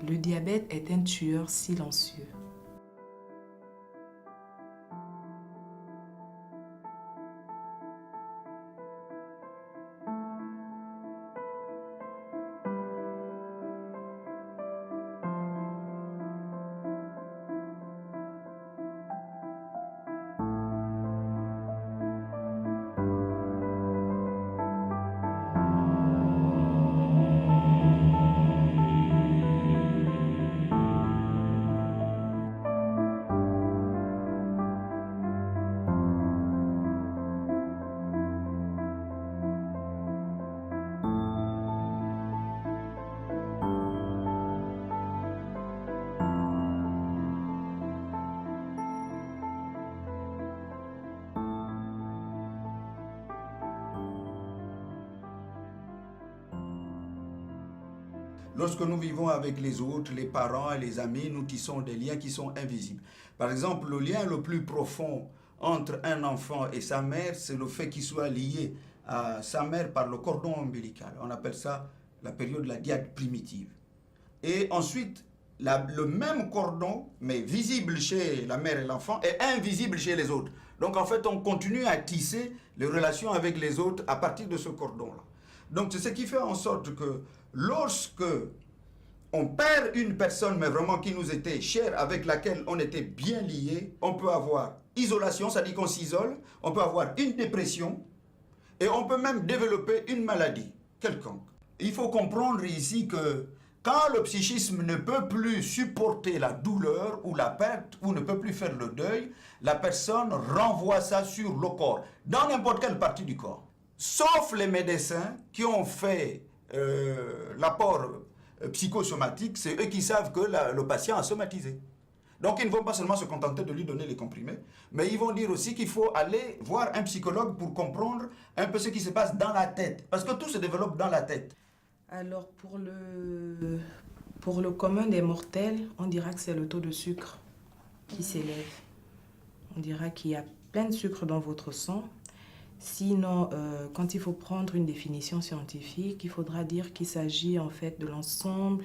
Le diabète est un tueur silencieux. Lorsque nous vivons avec les autres, les parents et les amis, nous tissons des liens qui sont invisibles. Par exemple, le lien le plus profond entre un enfant et sa mère, c'est le fait qu'il soit lié à sa mère par le cordon ombilical. On appelle ça la période de la diade primitive. Et ensuite, le même cordon, mais visible chez la mère et l'enfant, est invisible chez les autres. Donc en fait, on continue à tisser les relations avec les autres à partir de ce cordon-là. Donc c'est ce qui fait en sorte que lorsque on perd une personne, mais vraiment qui nous était chère, avec laquelle on était bien liés, on peut avoir isolation, c'est-à-dire qu'on s'isole, on peut avoir une dépression, et on peut même développer une maladie quelconque. Il faut comprendre ici que quand le psychisme ne peut plus supporter la douleur ou la perte, ou ne peut plus faire le deuil, la personne renvoie ça sur le corps, dans n'importe quelle partie du corps. Sauf les médecins qui ont fait l'apport psychosomatique, c'est eux qui savent que le patient a somatisé. Donc ils ne vont pas seulement se contenter de lui donner les comprimés, mais ils vont dire aussi qu'il faut aller voir un psychologue pour comprendre un peu ce qui se passe dans la tête. Parce que tout se développe dans la tête. Alors pour le commun des mortels, on dira que c'est le taux de sucre qui s'élève. On dira qu'il y a plein de sucre dans votre sang. Sinon, quand il faut prendre une définition scientifique, il faudra dire qu'il s'agit en fait de l'ensemble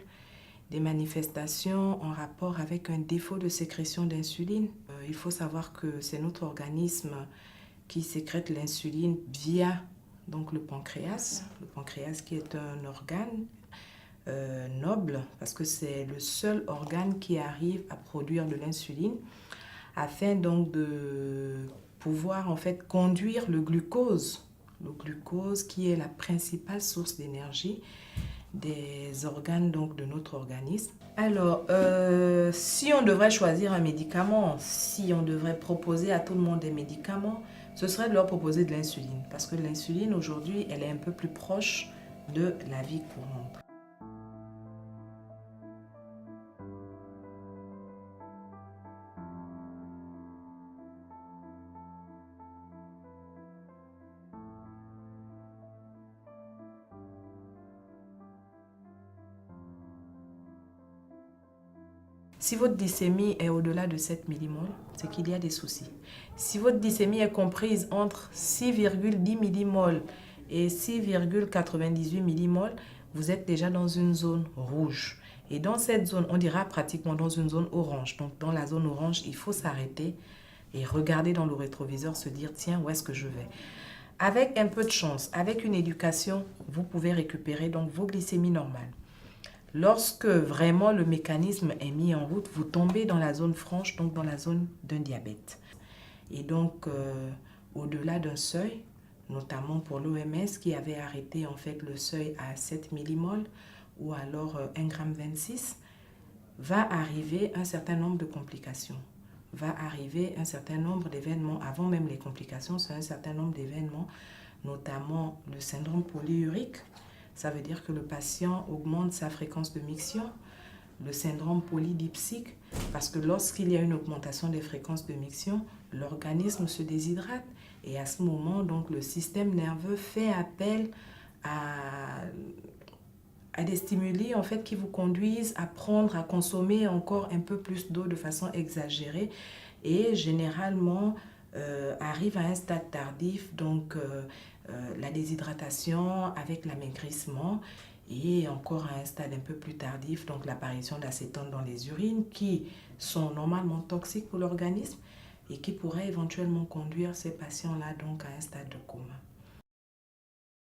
des manifestations en rapport avec un défaut de sécrétion d'insuline. Il faut savoir que c'est notre organisme qui sécrète l'insuline via donc, le pancréas qui est un organe noble parce que c'est le seul organe qui arrive à produire de l'insuline afin donc de pouvoir en fait conduire le glucose qui est la principale source d'énergie des organes donc de notre organisme. Alors, si on devrait choisir un médicament, si on devrait proposer à tout le monde des médicaments, ce serait de leur proposer de l'insuline parce que l'insuline aujourd'hui, elle est un peu plus proche de la vie courante. Si votre glycémie est au-delà de 7 millimoles, c'est qu'il y a des soucis. Si votre glycémie est comprise entre 6,10 millimoles et 6,98 millimoles, vous êtes déjà dans une zone rouge. Et dans cette zone, on dira pratiquement dans une zone orange. Donc dans la zone orange, il faut s'arrêter et regarder dans le rétroviseur, se dire tiens, où est-ce que je vais? Avec un peu de chance, avec une éducation, vous pouvez récupérer donc vos glycémies normales. Lorsque vraiment le mécanisme est mis en route, vous tombez dans la zone franche, donc dans la zone d'un diabète. Et donc, au-delà d'un seuil, notamment pour l'OMS qui avait arrêté en fait le seuil à 7 millimoles ou alors 1,26 g, va arriver un certain nombre de complications. Va arriver un certain nombre d'événements, avant même les complications, c'est un certain nombre d'événements, notamment le syndrome polyurique. Ça veut dire que le patient augmente sa fréquence de miction, le syndrome polydipsique, parce que lorsqu'il y a une augmentation des fréquences de miction, l'organisme se déshydrate et à ce moment, donc, le système nerveux fait appel à des stimuli en fait, qui vous conduisent à prendre, à consommer encore un peu plus d'eau de façon exagérée et généralement arrive à un stade tardif, donc la déshydratation avec l'amaigrissement et encore à un stade un peu plus tardif, donc l'apparition d'acétone dans les urines qui sont normalement toxiques pour l'organisme et qui pourraient éventuellement conduire ces patients-là donc à un stade de coma.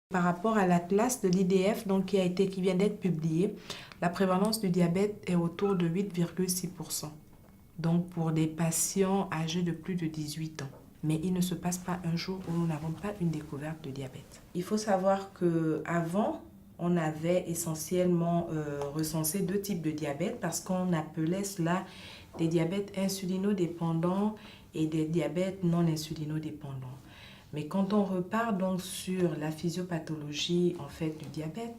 Par rapport à l'atlas de l'IDF qui vient d'être publié, la prévalence du diabète est autour de 8,6%. Donc pour des patients âgés de plus de 18 ans. Mais il ne se passe pas un jour où nous n'avons pas une découverte de diabète. Il faut savoir qu'avant, on avait essentiellement recensé 2 types de diabète parce qu'on appelait cela des diabètes insulinodépendants et des diabètes non insulinodépendants. Mais quand on repart donc sur la physiopathologie en fait du diabète,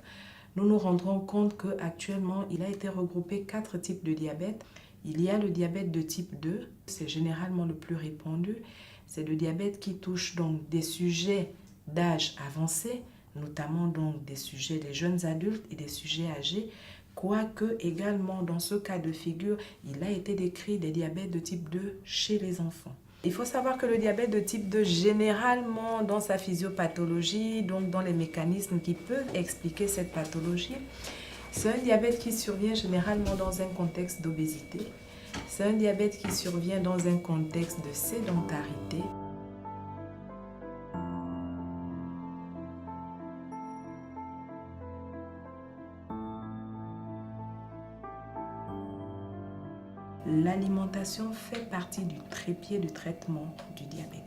nous nous rendrons compte qu'actuellement, il a été regroupé 4 types de diabète. Il y a le diabète de type 2, c'est généralement le plus répandu. C'est le diabète qui touche donc des sujets d'âge avancé, notamment donc des jeunes adultes et des sujets âgés. Quoique également dans ce cas de figure, il a été décrit des diabètes de type 2 chez les enfants. Il faut savoir que le diabète de type 2, généralement dans sa physiopathologie, donc dans les mécanismes qui peuvent expliquer cette pathologie, c'est un diabète qui survient généralement dans un contexte d'obésité. C'est un diabète qui survient dans un contexte de sédentarité. L'alimentation fait partie du trépied du traitement du diabète.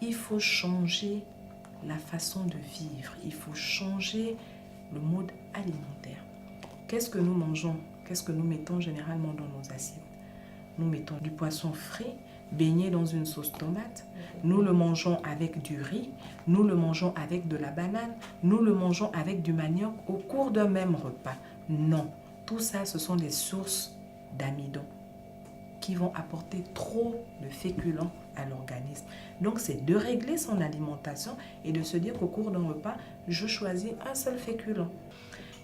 Il faut changer la façon de vivre, il faut changer le mode alimentaire. Qu'est-ce que nous mangeons? Qu'est-ce que nous mettons généralement dans nos assiettes? Nous mettons du poisson frais, baigné dans une sauce tomate. Nous le mangeons avec du riz, nous le mangeons avec de la banane, nous le mangeons avec du manioc au cours d'un même repas. Non, tout ça, ce sont des sources d'amidon qui vont apporter trop de féculents à l'organisme. Donc, c'est de régler son alimentation et de se dire qu'au cours d'un repas, je choisis un seul féculent.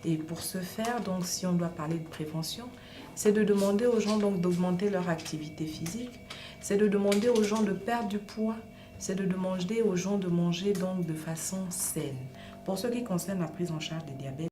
Et pour ce faire, donc, si on doit parler de prévention, c'est de demander aux gens d'augmenter leur activité physique, c'est de demander aux gens de perdre du poids, c'est de demander aux gens de manger donc de façon saine. Pour ce qui concerne la prise en charge des diabètes,